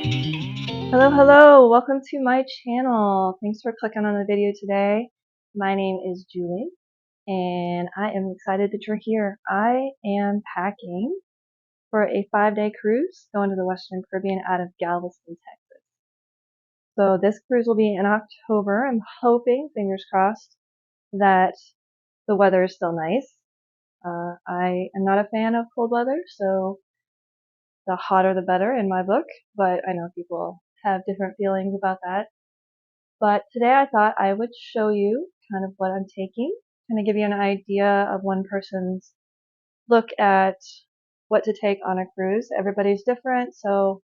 Hello, welcome to my channel. Thanks for clicking on the video today. My name is Julie, and I am excited that you're here. I am packing for a 5-day cruise going to the Western Caribbean out of Galveston, Texas. So this cruise will be in October. I'm hoping, fingers crossed, that the weather is still nice. I am not a fan of cold weather, so the hotter the better in my book, but I know people have different feelings about that. But today I thought I would show you kind of what I'm taking, kind of give you an idea of one person's look at what to take on a cruise. Everybody's different, so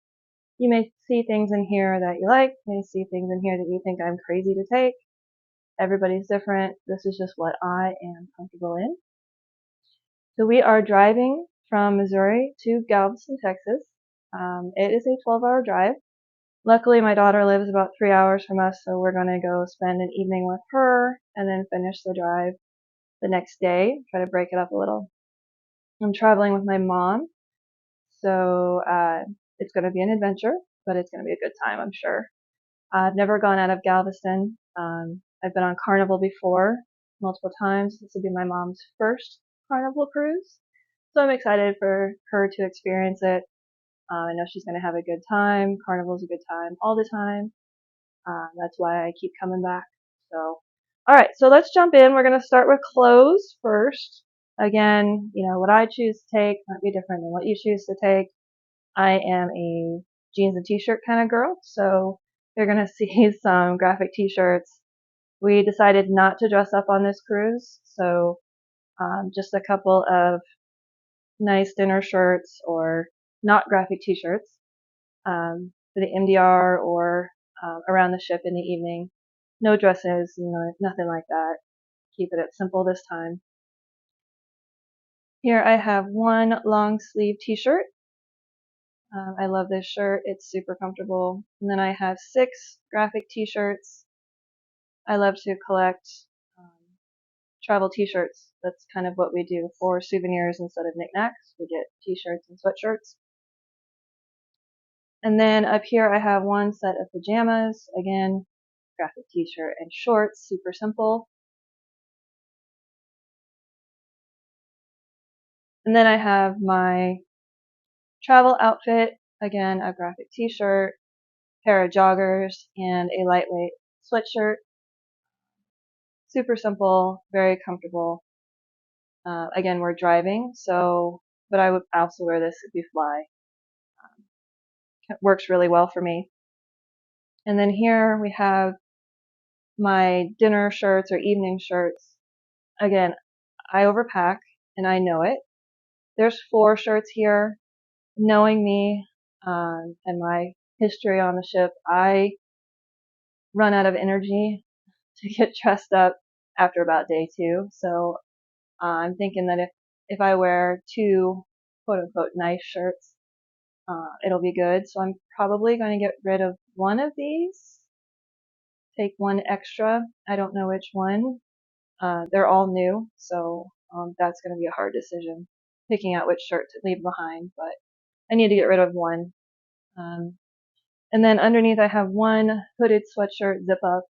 you may see things in here that you like, you may see things in here that you think I'm crazy to take. Everybody's different. This is just what I am comfortable in. So we are driving from Missouri to Galveston, Texas. It is a 12-hour drive. Luckily, my daughter lives about 3 hours from us, so we're going to go spend an evening with her and then finish the drive the next day, try to break it up a little. I'm traveling with my mom, so it's going to be an adventure, but it's going to be a good time, I'm sure. I've never gone out of Galveston. I've been on Carnival before, multiple times. This will be my mom's first Carnival cruise, so I'm excited for her to experience it. I know she's going to have a good time. Carnival's a good time all the time. That's why I keep coming back. So, alright, so let's jump in. We're going to start with clothes first. Again, what I choose to take might be different than what you choose to take. I am a jeans and t-shirt kind of girl, so you're going to see some graphic t-shirts. We decided not to dress up on this cruise, so just a couple of nice dinner shirts or not graphic t-shirts for the MDR or around the ship in the evening. No dresses, nothing like that. Keep it simple this time. Here I have one long sleeve t-shirt. I love this shirt. It's super comfortable. And then I have 6 graphic t-shirts. I love to collect travel t-shirts. That's kind of what we do for souvenirs instead of knickknacks. We get t-shirts and sweatshirts. And then up here I have one set of pajamas. Again, graphic t-shirt and shorts, super simple. And then I have my travel outfit, again, a graphic t-shirt, pair of joggers, and a lightweight sweatshirt. Super simple, very comfortable. Again, we're driving, but I would also wear this if we fly. It works really well for me. And then here we have my dinner shirts or evening shirts. Again, I overpack, and I know it. There's 4 shirts here. Knowing me and my history on the ship, I run out of energy to get dressed up after about day 2. So I'm thinking that if I wear 2 quote unquote nice shirts, it'll be good. So I'm probably going to get rid of one of these, take one extra. I don't know which one. They're all new, so that's going to be a hard decision, picking out which shirt to leave behind, but I need to get rid of one. And then underneath I have one hooded sweatshirt zip up.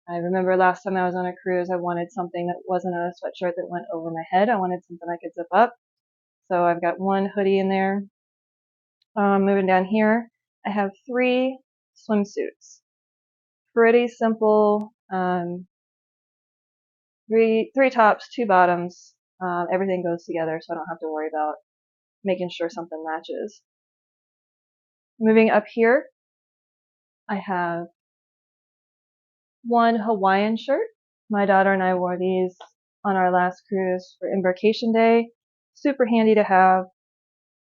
I remember last time I was on a cruise, I wanted something that wasn't a sweatshirt that went over my head. I wanted something I could zip up. So I've got one hoodie in there. Moving down here, I have 3 swimsuits. Pretty simple. 3 tops, 2 bottoms. Everything goes together, so I don't have to worry about making sure something matches. Moving up here, I have one Hawaiian shirt. My daughter and I wore these on our last cruise for embarkation day. Super handy to have.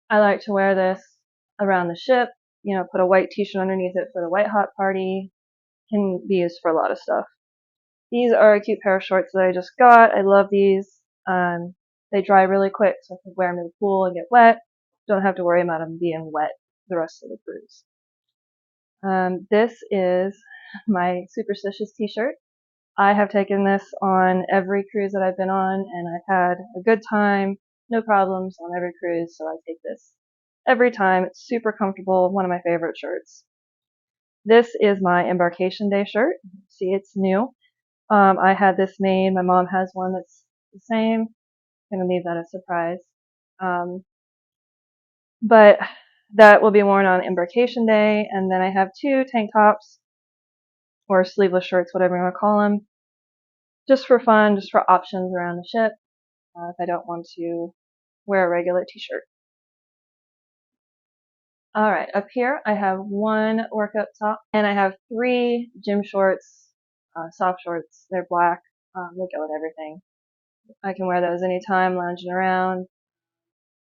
I like to wear this around the ship, put a white t-shirt underneath it for the white hot party. Can be used for a lot of stuff. These are a cute pair of shorts that I just got. I love these. They dry really quick, so I can wear them in the pool and get wet. Don't have to worry about them being wet the rest of the cruise. This is my superstitious t-shirt. I have taken this on every cruise that I've been on, and I've had a good time, no problems on every cruise, so I take this every time. It's super comfortable, one of my favorite shirts. This is my Embarkation Day shirt. See, it's new. I had this made. My mom has one that's the same. I'm gonna leave that a surprise. But that will be worn on Embarkation Day. And then I have two tank tops or sleeveless shirts, whatever you want to call them, just for fun, just for options around the ship if I don't want to wear a regular t-shirt. Alright, up here I have one workout top and I have three gym shorts, soft shorts. They're black. They go with everything. I can wear those anytime, lounging around,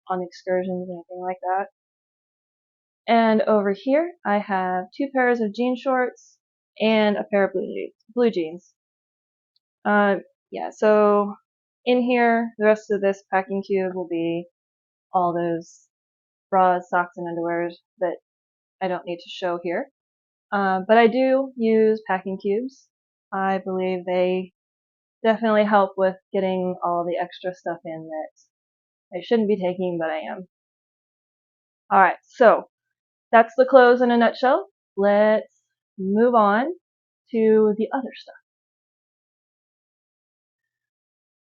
on excursions, anything like that. And over here I have two pairs of jean shorts and a pair of blue jeans. Yeah, so in here, the rest of this packing cube will be all those bras, socks, and underwears that I don't need to show here. But I do use packing cubes. I believe they definitely help with getting all the extra stuff in that I shouldn't be taking, but I am. Alright, so that's the clothes in a nutshell. Let's move on to the other stuff.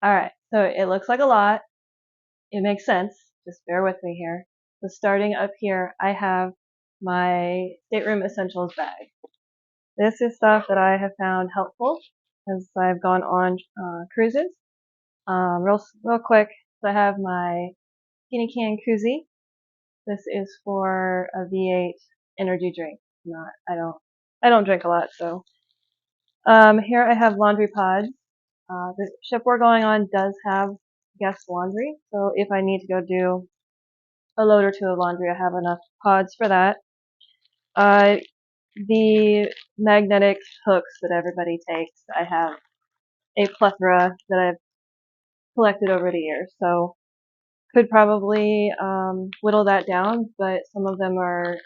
Alright, so it looks like a lot. It makes sense. Just bear with me here. So starting up here, I have my stateroom essentials bag. This is stuff that I have found helpful as I've gone on cruises. Real quick, so I have my skinny can koozie. This is for a V8 energy drink. I don't drink a lot, so. Here I have laundry pods. The ship we're going on does have guest laundry, so if I need to go do a load or two of laundry, I have enough pods for that. The magnetic hooks that everybody takes, I have a plethora that I've collected over the years, so could probably whittle that down, but some of them are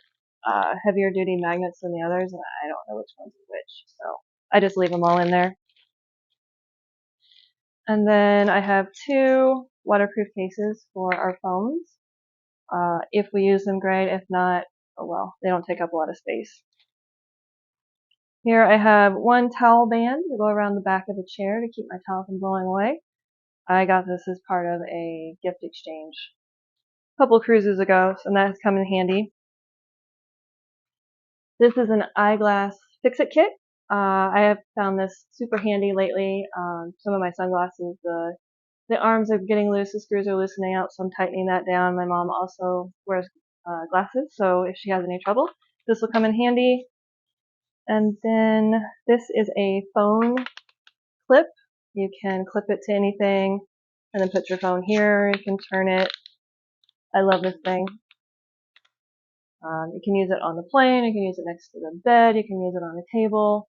heavier duty magnets than the others, and I don't know which one's which, so I just leave them all in there. And then I have two waterproof cases for our phones. If we use them, great. If not, oh well, they don't take up a lot of space. Here I have one towel band to go around the back of the chair to keep my towel from blowing away. I got this as part of a gift exchange a couple cruises ago, so that's come in handy. This is an eyeglass fix-it kit. I have found this super handy lately. Some of my sunglasses, the arms are getting loose, the screws are loosening out, so I'm tightening that down. My mom also wears glasses, so if she has any trouble, this will come in handy. And then this is a phone clip. You can clip it to anything and then put your phone here. You can turn it. I love this thing. You can use it on the plane. You can use it next to the bed. You can use it on a table.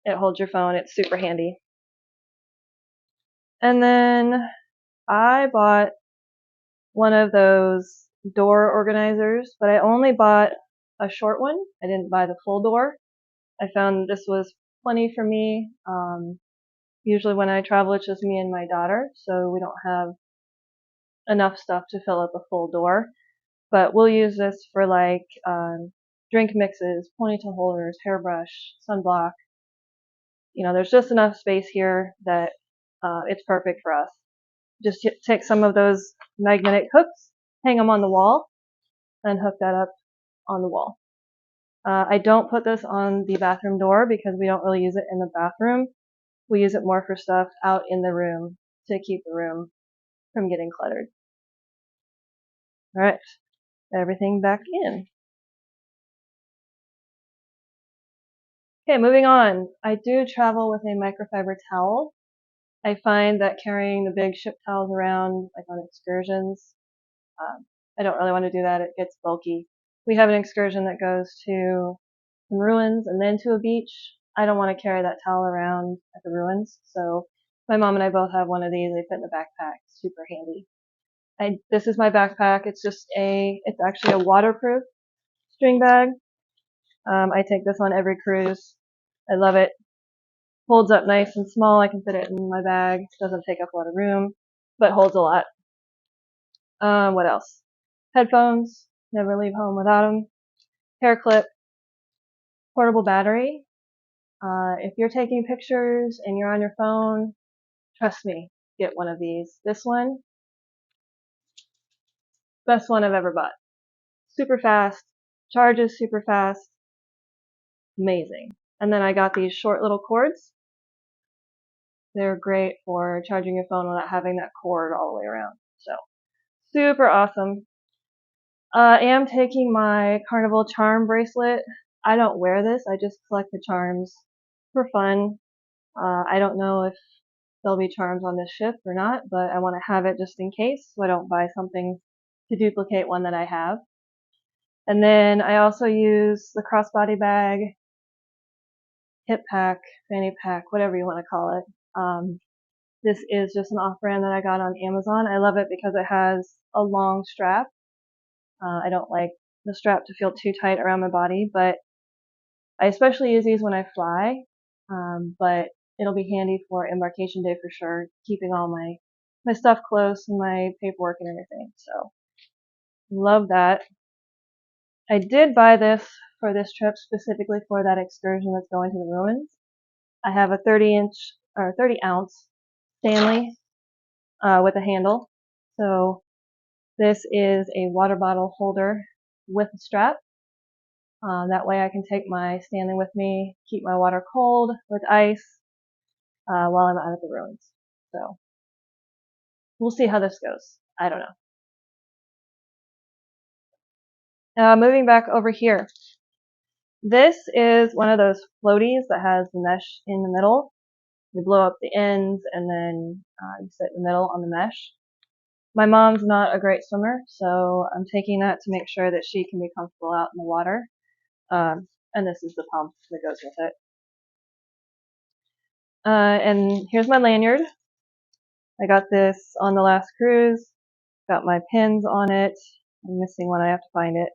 It holds your phone. It's super handy. And then I bought one of those door organizers, but I only bought a short one. I didn't buy the full door. I found this was plenty for me. Usually when I travel, it's just me and my daughter, so we don't have enough stuff to fill up a full door. But we'll use this for like drink mixes, ponytail holders, hairbrush, sunblock. You know, there's just enough space here that it's perfect for us. Just take some of those magnetic hooks, hang them on the wall, and hook that up on the wall. I don't put this on the bathroom door because we don't really use it in the bathroom. We use it more for stuff out in the room to keep the room from getting cluttered. Alright, everything back in. Okay, moving on. I do travel with a microfiber towel. I find that carrying the big ship towels around, like on excursions, I don't really want to do that. It gets bulky. We have an excursion that goes to some ruins and then to a beach. I don't want to carry that towel around at the ruins, so my mom and I both have one of these. They fit in the backpack. Super handy. This is my backpack. It's actually a waterproof string bag. I take this on every cruise. I love it. Holds up nice and small. I can fit it in my bag. Doesn't take up a lot of room, but holds a lot. What else? Headphones. Never leave home without them. Hair clip, portable battery. If you're taking pictures and you're on your phone, trust me, get one of these. This one, best one I've ever bought. Super fast, charges super fast, amazing. And then I got these short little cords. They're great for charging your phone without having that cord all the way around. So, super awesome. I am taking my Carnival charm bracelet. I don't wear this, I just collect the charms for fun. I don't know if there'll be charms on this ship or not, but I want to have it just in case so I don't buy something to duplicate one that I have. And then I also use the crossbody bag, hip pack, fanny pack, whatever you want to call it. This is just an off-brand that I got on Amazon. I love it because it has a long strap. I don't like the strap to feel too tight around my body, but I especially use these when I fly. But it'll be handy for embarkation day for sure, keeping all my stuff close and my paperwork and everything. So, love that. I did buy this for this trip specifically for that excursion that's going to the ruins. I have a 30 ounce Stanley with a handle. So this is a water bottle holder with a strap. That way I can take my Stanley with me, keep my water cold with ice while I'm out at the ruins. So we'll see how this goes. I don't know. Moving back over here. This is one of those floaties that has the mesh in the middle. You blow up the ends and then you sit in the middle on the mesh. My mom's not a great swimmer, so I'm taking that to make sure that she can be comfortable out in the water. And this is the pump that goes with it. And here's my lanyard. I got this on the last cruise. Got my pins on it. I'm missing one, I have to find it.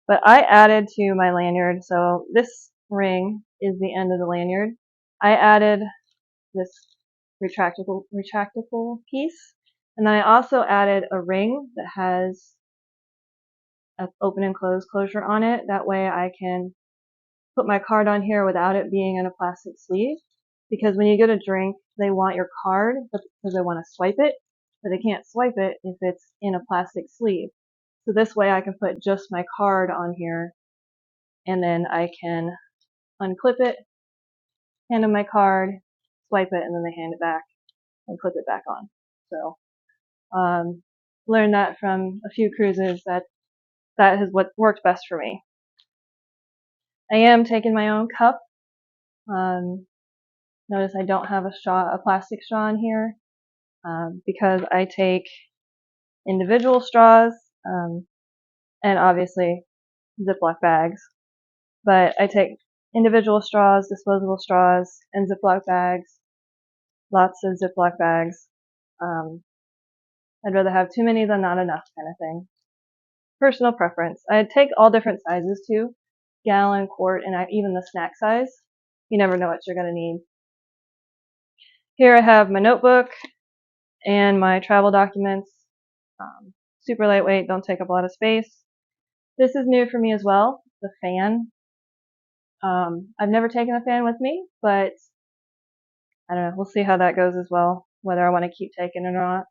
But I added to my lanyard, so this ring is the end of the lanyard. I added this retractable piece. And then I also added a ring that has an open and close closure on it. That way I can put my card on here without it being in a plastic sleeve. Because when you get a drink, they want your card because they want to swipe it, but they can't swipe it if it's in a plastic sleeve. So this way I can put just my card on here and then I can unclip it, hand them my card, swipe it, and then they hand it back and clip it back on. So learned that from a few cruises that is what worked best for me. I am taking my own cup. Notice I don't have a plastic straw in here because I take individual straws and obviously Ziploc bags. But I take individual straws, disposable straws, and Ziploc bags. Lots of Ziploc bags. I'd rather have too many than not enough kind of thing. Personal preference. I take all different sizes too. Gallon, quart, and even the snack size. You never know what you're going to need. Here I have my notebook and my travel documents. Super lightweight, don't take up a lot of space. This is new for me as well, the fan. I've never taken a fan with me, but I don't know, we'll see how that goes as well, whether I want to keep taking it or not.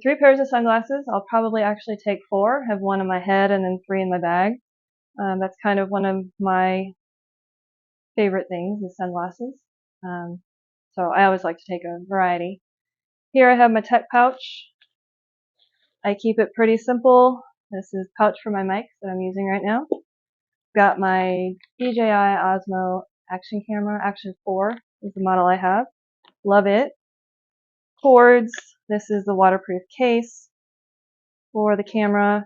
3 pairs of sunglasses. I'll probably actually take 4, have 1 on my head and then 3 in my bag. That's kind of one of my favorite things is sunglasses. So I always like to take a variety. Here I have my tech pouch. I keep it pretty simple. This is pouch for my mic that I'm using right now. Got my DJI Osmo action camera. Action 4 is the model I have. Love it. Cords. This is the waterproof case for the camera.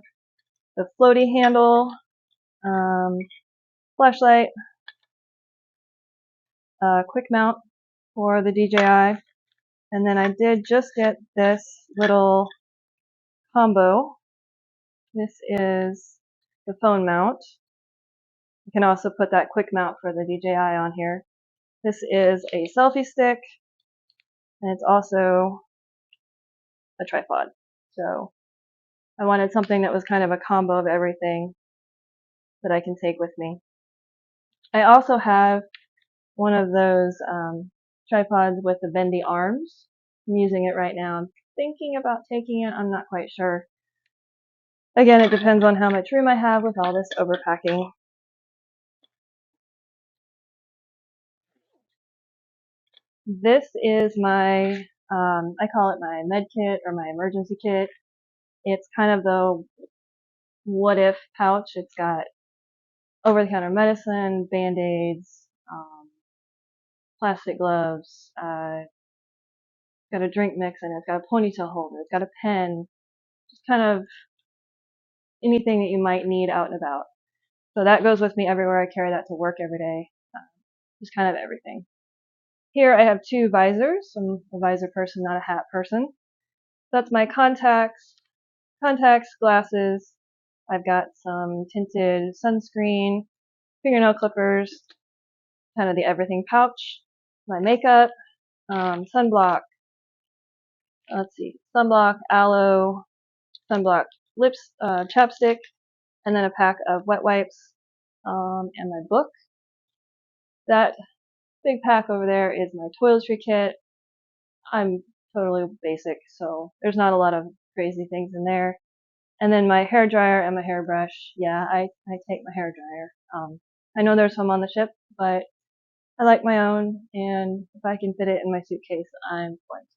The floaty handle. Flashlight. Quick mount for the DJI. And then I did just get this little combo. This is the phone mount. You can also put that quick mount for the DJI on here. This is a selfie stick, and it's also a tripod. So I wanted something that was kind of a combo of everything that I can take with me. I also have one of those tripods with the bendy arms. I'm using it right now. I'm thinking about taking it. I'm not quite sure. Again, it depends on how much room I have with all this overpacking. This is my, I call it my med kit or my emergency kit. It's kind of the what if pouch. It's got over-the-counter medicine, band-aids, plastic gloves, got a drink mix in it, it's got a ponytail holder, it's got a pen, just kind of anything that you might need out and about. So that goes with me everywhere. I carry that to work every day. Just kind of everything. Here I have two visors. I'm a visor person, not a hat person. That's my contacts, glasses. I've got some tinted sunscreen, fingernail clippers, kind of the everything pouch, my makeup, sunblock, let's see, sunblock, aloe, sunblock lips, chapstick, and then a pack of wet wipes, and my book. That big pack over there is my toiletry kit. I'm totally basic, so there's not a lot of crazy things in there. And then my hair dryer and my hairbrush. Yeah, I take my hair dryer. I know there's some on the ship, but I like my own, and if I can fit it in my suitcase, I'm going to.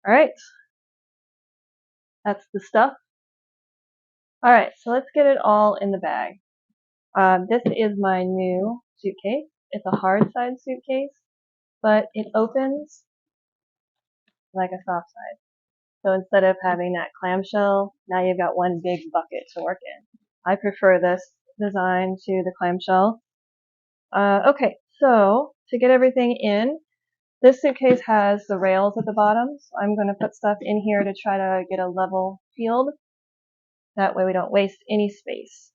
Alright, that's the stuff. Alright, so let's get it all in the bag. This is my new suitcase. It's a hard side suitcase, but it opens like a soft side. So instead of having that clamshell, now you've got one big bucket to work in. I prefer this design to the clamshell. Okay, so to get everything in, this suitcase has the rails at the bottom, so I'm going to put stuff in here to try to get a level field. That way we don't waste any space.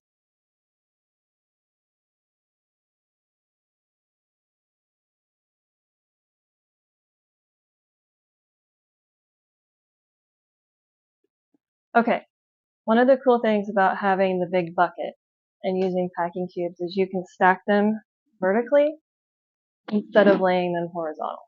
Okay, one of the cool things about having the big bucket and using packing cubes is you can stack them vertically instead of laying them horizontal.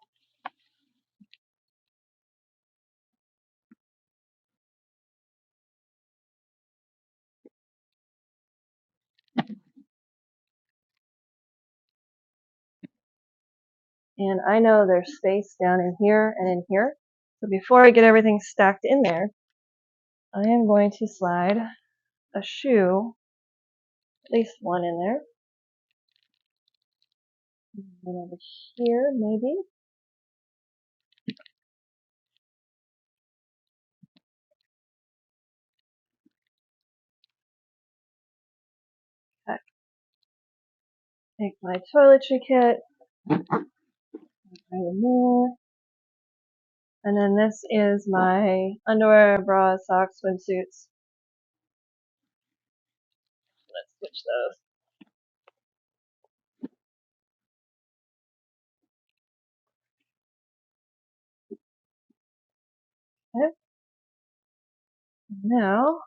And I know there's space down in here and in here. So before I get everything stacked in there, I am going to slide a shoe, at least one in there. And over here, maybe. Okay. Take my toiletry kit, right in there. And then this is my underwear, bras, socks, swimsuits. Let's switch those. Okay. Now,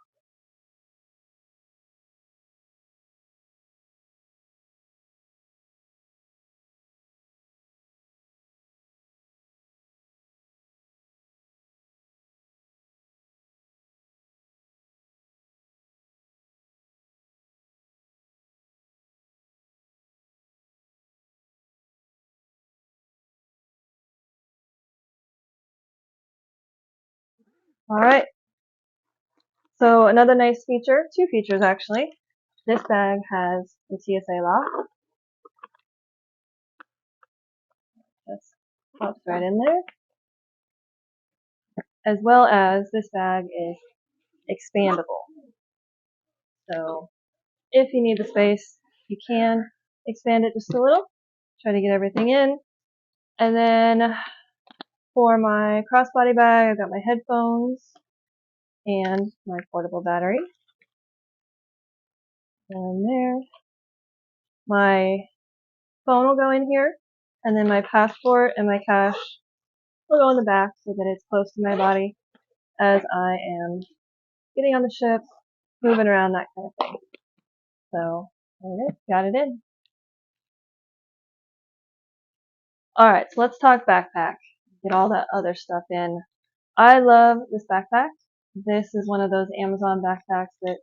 alright. So another nice feature, two features actually. This bag has the TSA lock. Just pops right in there. As well as this bag is expandable. So if you need the space, you can expand it just a little. Try to get everything in. And then for my crossbody bag, I've got my headphones and my portable battery. Down there. My phone will go in here, and then my passport and my cash will go in the back so that it's close to my body as I am getting on the ship, moving around, that kind of thing. So, there it is. Got it in. Alright, so let's talk backpack. Get all that other stuff in. I love this backpack. This is one of those Amazon backpacks that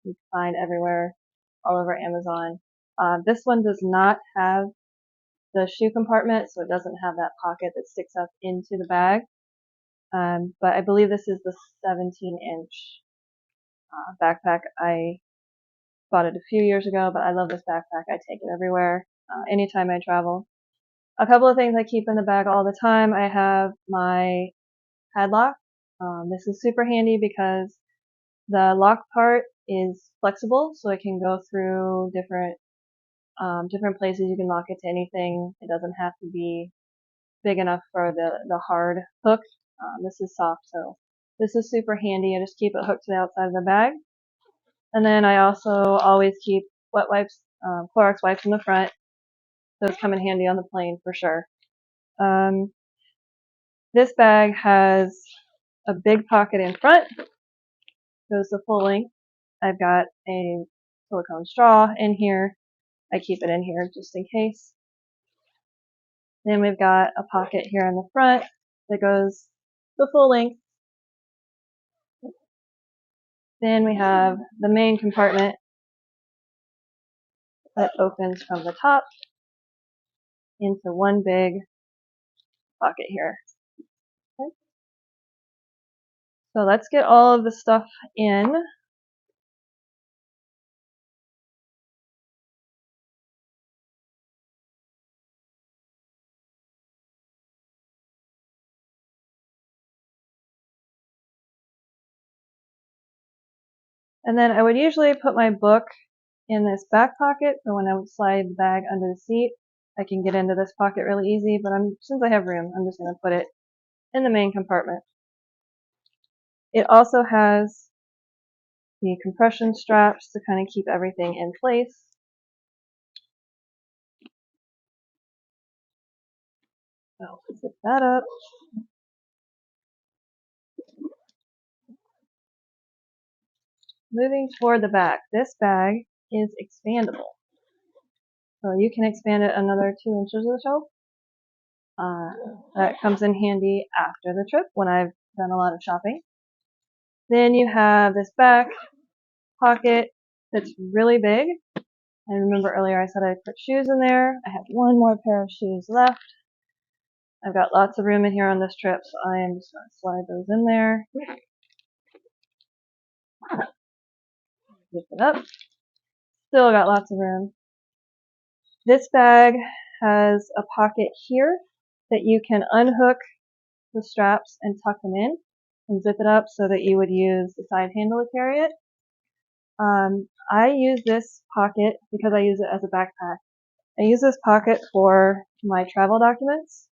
you can find everywhere, all over Amazon. This one does not have the shoe compartment, so it doesn't have that pocket that sticks up into the bag. But I believe this is the 17-inch backpack. I bought it a few years ago, but I love this backpack. I take it everywhere, anytime I travel. A couple of things I keep in the bag all the time. I have my padlock. This is super handy because the lock part is flexible, so it can go through different places. You can lock it to anything. It doesn't have to be big enough for the hard hook. This is soft, so this is super handy. I just keep it hooked to the outside of the bag. And then I also always keep wet wipes, Clorox wipes in the front. Those come in handy on the plane for sure. This bag has a big pocket in front, goes the full length. I've got a silicone straw in here. I keep it in here just in case. Then we've got a pocket here in the front that goes the full length. Then we have the main compartment that opens from the top into one big pocket here. Okay. So let's get all of the stuff in. And then I would usually put my book in this back pocket, so when I would slide the bag under the seat, I can get into this pocket really easy, but since I have room, I'm just going to put it in the main compartment. It also has the compression straps to kind of keep everything in place. So zip that up. Moving toward the back, this bag is expandable. So you can expand it another 2 inches or so. That comes in handy after the trip when I've done a lot of shopping. Then you have this back pocket that's really big. And remember earlier I said I'd put shoes in there. I have one more pair of shoes left. I've got lots of room in here on this trip, so I am just going to slide those in there. Zip it up. Still got lots of room. This bag has a pocket here that you can unhook the straps and tuck them in and zip it up so that you would use the side handle to carry it. I use this pocket because I use it as a backpack. I use this pocket for my travel documents.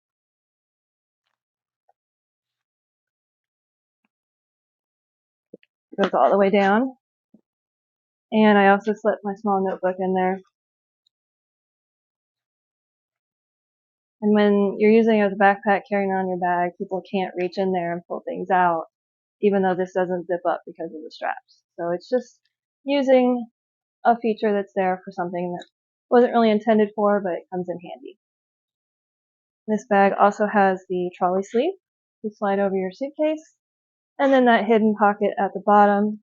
It goes all the way down. And I also slip my small notebook in there. And when you're using it as a backpack carrying it on your bag, people can't reach in there and pull things out, even though this doesn't zip up because of the straps. So it's just using a feature that's there for something that wasn't really intended for, but it comes in handy. This bag also has the trolley sleeve to slide over your suitcase, and then that hidden pocket at the bottom,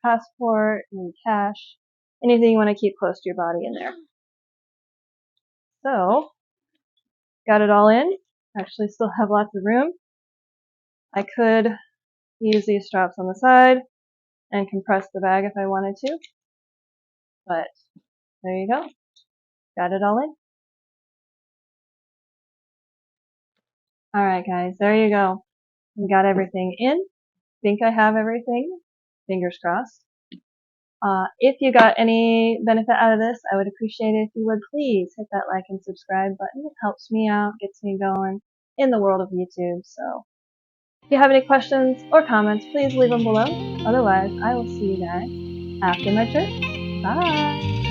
passport, and cash, anything you want to keep close to your body in there. So, got it all in. Actually still have lots of room. I could use these straps on the side and compress the bag if I wanted to, but there you go. Got it all in. Alright guys, there you go. We got everything in. Think I have everything. Fingers crossed. If you got any benefit out of this, I would appreciate it if you would please hit that like and subscribe button. It helps me out, gets me going in the world of YouTube. So if you have any questions or comments, please leave them below. Otherwise, I will see you guys after my trip. Bye!